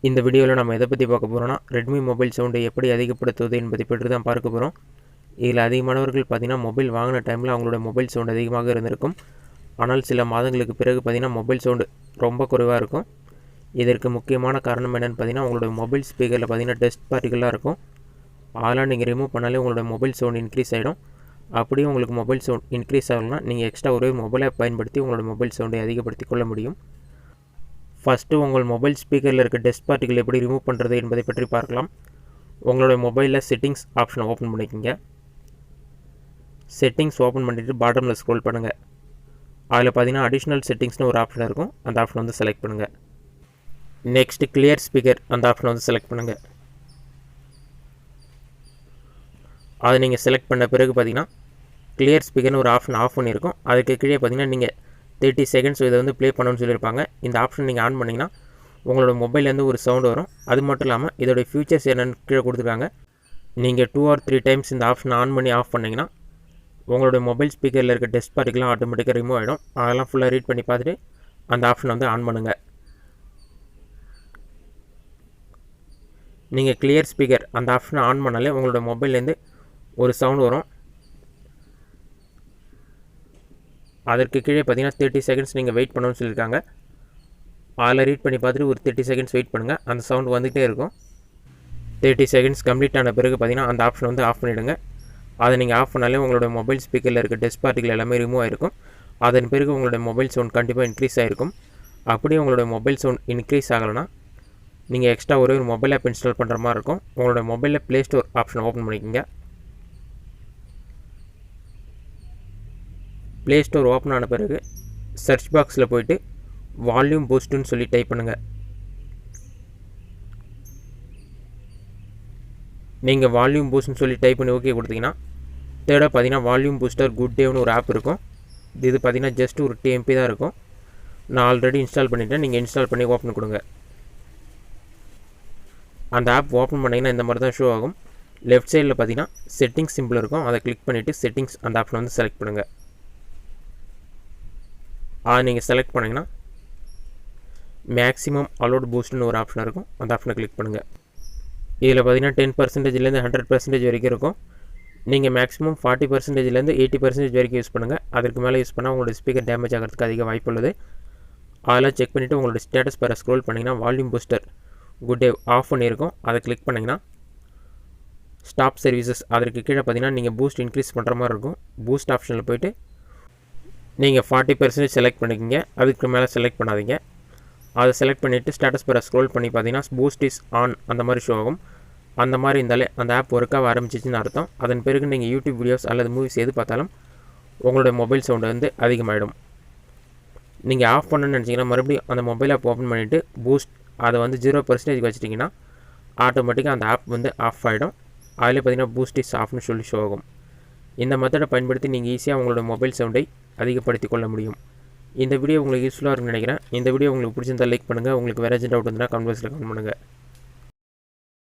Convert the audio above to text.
இந்த வீடியோவில் நம்ம எதை பற்றி பார்க்க போகிறோம்னா ரெட்மி மொபைல் சவுண்டை எப்படி அதிகப்படுத்துவது என்பதை பற்றி தான் பார்க்க போகிறோம். இதில் அதிகமானவர்கள் பார்த்திங்கன்னா மொபைல் வாங்கின டைமில் அவங்களோட மொபைல் சவுண்ட் அதிகமாக இருந்திருக்கும். ஆனால் சில மாதங்களுக்கு பிறகு பார்த்திங்கன்னா மொபைல் சவுண்டு ரொம்ப குறைவாக இருக்கும். இதற்கு முக்கியமான காரணம் என்னென்னு பார்த்திங்கன்னா உங்களோட மொபைல் ஸ்பீக்கரில் பார்த்திங்கன்னா டஸ்ட் பார்ட்டிகளாக இருக்கும். அதெல்லாம் நீங்கள் ரிமூவ் பண்ணாலே உங்களோட மொபைல் சவுண்ட் இன்க்ரீஸ் ஆகிடும். அப்படியே உங்களுக்கு மொபைல் சவுண்ட் இன்க்ரீஸ் ஆகணும்னா நீங்கள் எக்ஸ்ட்ரா ஒரு மொபைலை பயன்படுத்தி உங்களோட மொபைல் சவுண்டை அதிகப்படுத்தி கொள்ள முடியும். ஃபஸ்ட்டு உங்கள் மொபைல் ஸ்பீக்கரில் இருக்க டஸ்ட் பார்ட்டிகள் எப்படி ரிமூவ் பண்ணுறது என்பதை பற்றி பார்க்கலாம். உங்களோட மொபைலில் செட்டிங்ஸ் ஆப்ஷனை ஓப்பன் பண்ணிக்கோங்க. செட்டிங்ஸ் ஓப்பன் பண்ணிவிட்டு பாட்டமில் ஸ்க்ரோல் பண்ணுங்கள். அதில் பார்த்தீங்கன்னா அடிஷ்னல் செட்டிங்ஸ்னு ஒரு ஆப்ஷன் இருக்கும். அந்த ஆப்ஷனை வந்து செலக்ட் பண்ணுங்கள். நெக்ஸ்ட்டு கிளியர் ஸ்பீக்கர் அந்த ஆப்ஷனை வந்து செலக்ட் பண்ணுங்கள். அதை நீங்கள் செலக்ட் பண்ண பிறகு பார்த்தீங்கன்னா கிளியர் ஸ்பீக்கர்னு ஒரு ஆப்ஷன் ஆஃப் பண்ணியிருக்கும். அதுக்கு கீழே பார்த்தீங்கன்னா நீங்கள் 30 செகண்ட்ஸ் இதை வந்து ப்ளே பண்ணணும்னு சொல்லியிருப்பாங்க. இந்த ஆப்ஷன் நீங்கள் ஆன் பண்ணிங்கன்னா உங்களோட மொபைல்லேருந்து ஒரு சவுண்டு வரும். அது மட்டும் இல்லாமல் இதோடைய ஃபியூச்சர்ஸ் என்னென்னு கீழே கொடுத்துருக்காங்க. நீங்கள் 2 or 3 டைம்ஸ் இந்த ஆப்ஷன் ஆன் பண்ணி ஆஃப் பண்ணிங்கன்னா உங்களோட மொபைல் ஸ்பீக்கரில் இருக்க டஸ்ட் பார்ட்டிகலாம் ஆட்டோமேட்டிக்காக ரிமூவ் ஆகிடும். அதெல்லாம் ஃபுல்லாக ரீட் பண்ணி பார்த்துட்டு அந்த ஆப்ஷனை வந்து ஆன் பண்ணுங்கள். நீங்கள் கிளியர் ஸ்பீக்கர் அந்த ஆப்ஷனை ஆன் பண்ணாலே உங்களோட மொபைல்லேருந்து ஒரு சவுண்டு வரும். அதற்கு கீழே பார்த்தீங்கன்னா 30 செகண்ட்ஸ் நீங்கள் வெயிட் பண்ணணும்னு சொல்லியிருக்காங்க. அதில் ரீட் பண்ணி பார்த்துட்டு ஒரு 30 செகண்ட்ஸ் வெயிட் பண்ணுங்கள். அந்த சவுண்ட் வந்துகிட்டே இருக்கும். 30 செகண்ட்ஸ் கம்ப்ளீட் ஆன பிறகு பார்த்தீங்கன்னா அந்த ஆப்ஷன் வந்து ஆஃப் பண்ணிவிடுங்க. அதை நீங்கள் ஆஃப் பண்ணாலே உங்களோட மொபைல் ஸ்பீக்கரில் இருக்க டஸ்ட் பார்ட்டிகள் எல்லாமே ரிமூவ் ஆகிருக்கும். அதன் பிறகு உங்களோட மொபைல் சவுண்ட் கண்டிப்பாக இன்க்ரீஸ் ஆகிருக்கும். அப்படியே உங்களோட மொபைல் சவுண்ட் இன்க்ரீஸ் ஆகலைன்னா நீங்கள் எக்ஸ்ட்ரா ஒரு மொபைல் ஆப் இன்ஸ்டால் பண்ணுற மாதிரி இருக்கும். உங்களோட மொபைலில் ப்ளே ஸ்டோர் ஆப்ஷனை ஓப்பன் பண்ணிக்கோங்க. ப்ளே ஸ்டோர் ஓப்பன் ஆன பிறகு சர்ச் பாக்ஸில் போய்ட்டு வால்யூம் பூஸ்ட்டுன்னு சொல்லி டைப் பண்ணுங்கள். நீங்கள் வால்யூம் பூஸ்ட்னு சொல்லி டைப் பண்ணி ஓகே கொடுத்தீங்கன்னா தேர்டாக பார்த்தீங்கன்னா வால்யூம் பூஸ்டர் குட் டேவ்னு ஒரு ஆப் இருக்கும். இது பார்த்தீங்கன்னா ஜஸ்ட் ஒரு 10 MB தான் இருக்கும். நான் ஆல்ரெடி இன்ஸ்டால் பண்ணிவிட்டேன். நீங்கள் இன்ஸ்டால் பண்ணி ஓப்பன் கொடுங்க. அந்த ஆப் ஓப்பன் பண்ணிங்கன்னா இந்த மாதிரி தான் ஷோ ஆகும். லெஃப்ட் சைடில் பார்த்தீங்கன்னா செட்டிங்ஸ் சிம்பிள் இருக்கும். அதை கிளிக் பண்ணிவிட்டு செட்டிங்ஸ் அந்த ஆப்ஷனை வந்து செலக்ட் பண்ணுங்கள். அதை நீங்கள் செலக்ட் பண்ணிங்கன்னா மேக்ஸிமம் அலோட் பூஸ்ட்னு ஒரு ஆப்ஷன் இருக்கும். அந்த ஆப்ஷனை கிளிக் பண்ணுங்கள். இதில் பார்த்தீங்கன்னா 10%லேருந்து 100% வரைக்கும் இருக்கும். நீங்கள் மேக்ஸிமம் 40%லேருந்து 80% வரைக்கும் யூஸ் பண்ணுங்கள். அதற்கு மேலே யூஸ் பண்ணால் உங்களோட ஸ்பீக்கர் டேமேஜ் ஆகிறதுக்கு அதிக வாய்ப்பு உள்ளது. அதெல்லாம் செக் பண்ணிவிட்டு உங்களோட ஸ்டேட்டஸ் பாரை ஸ்க்ரோல் பண்ணிங்கன்னா volume booster good day off பண்ணியிருக்கோம். அதை கிளிக் பண்ணிங்கன்னா ஸ்டாப் சர்வீசஸ் அதற்கு கீழே பார்த்தீங்கன்னா நீங்கள் பூஸ்ட் இன்க்ரீஸ் பண்ணுற மாதிரி இருக்கும். பூஸ்ட் ஆப்ஷனில் போய்ட்டு நீங்கள் 40% செலக்ட் பண்ணிக்கோங்க. அதுக்கு மேலே செலக்ட் பண்ணாதீங்க. அதை செலக்ட் பண்ணிவிட்டு ஸ்டேட்டஸ் பாரை ஸ்க்ரோல் பண்ணி பார்த்தீங்கன்னா பூஸ்ட் இஸ் ஆன் அந்த மாதிரி ஷோ ஆகும். அந்த மாதிரி இருந்தாலே அந்த ஆப் ஒர்க்காக ஆரம்பிச்சிச்சின்னு அர்த்தம். அதன் பிறகு நீங்கள் யூடியூப் வீடியோஸ் அல்லது மூவிஸ் எது பார்த்தாலும் உங்களோட மொபைல் சவுண்டு வந்து அதிகமாகிடும். நீங்கள் ஆஃப் பண்ணணும்னு நினச்சிங்கன்னா மறுபடியும் அந்த மொபைல் ஆப் ஓப்பன் பண்ணிவிட்டு பூஸ்ட் அதை வந்து 0% வச்சிட்டிங்கன்னா ஆட்டோமேட்டிக்காக அந்த ஆப் வந்து ஆஃப் ஆகிடும். அதில் பார்த்தீங்கன்னா பூஸ்ட் இஸ் ஆஃப்னு சொல்லி ஷோ ஆகும். இந்த மெத்தடை பயன்படுத்தி நீங்கள் ஈஸியாக உங்களோட மொபைல் சவுண்டை அதிகப்படுத்தி கொள்ள முடியும். இந்த வீடியோ உங்களுக்கு யூஸ்ஃபுல்லாக இருக்குன்னு நினைக்கிறேன். இந்த வீடியோ உங்களுக்கு பிடிச்சிருந்தால் லைக் பண்ணுங்கள். உங்களுக்கு வேறு ஏதாச்சும் டவுட் இருந்தால் கமெண்ட் பாக்ஸில் கமெண்ட் பண்ணுங்கள்.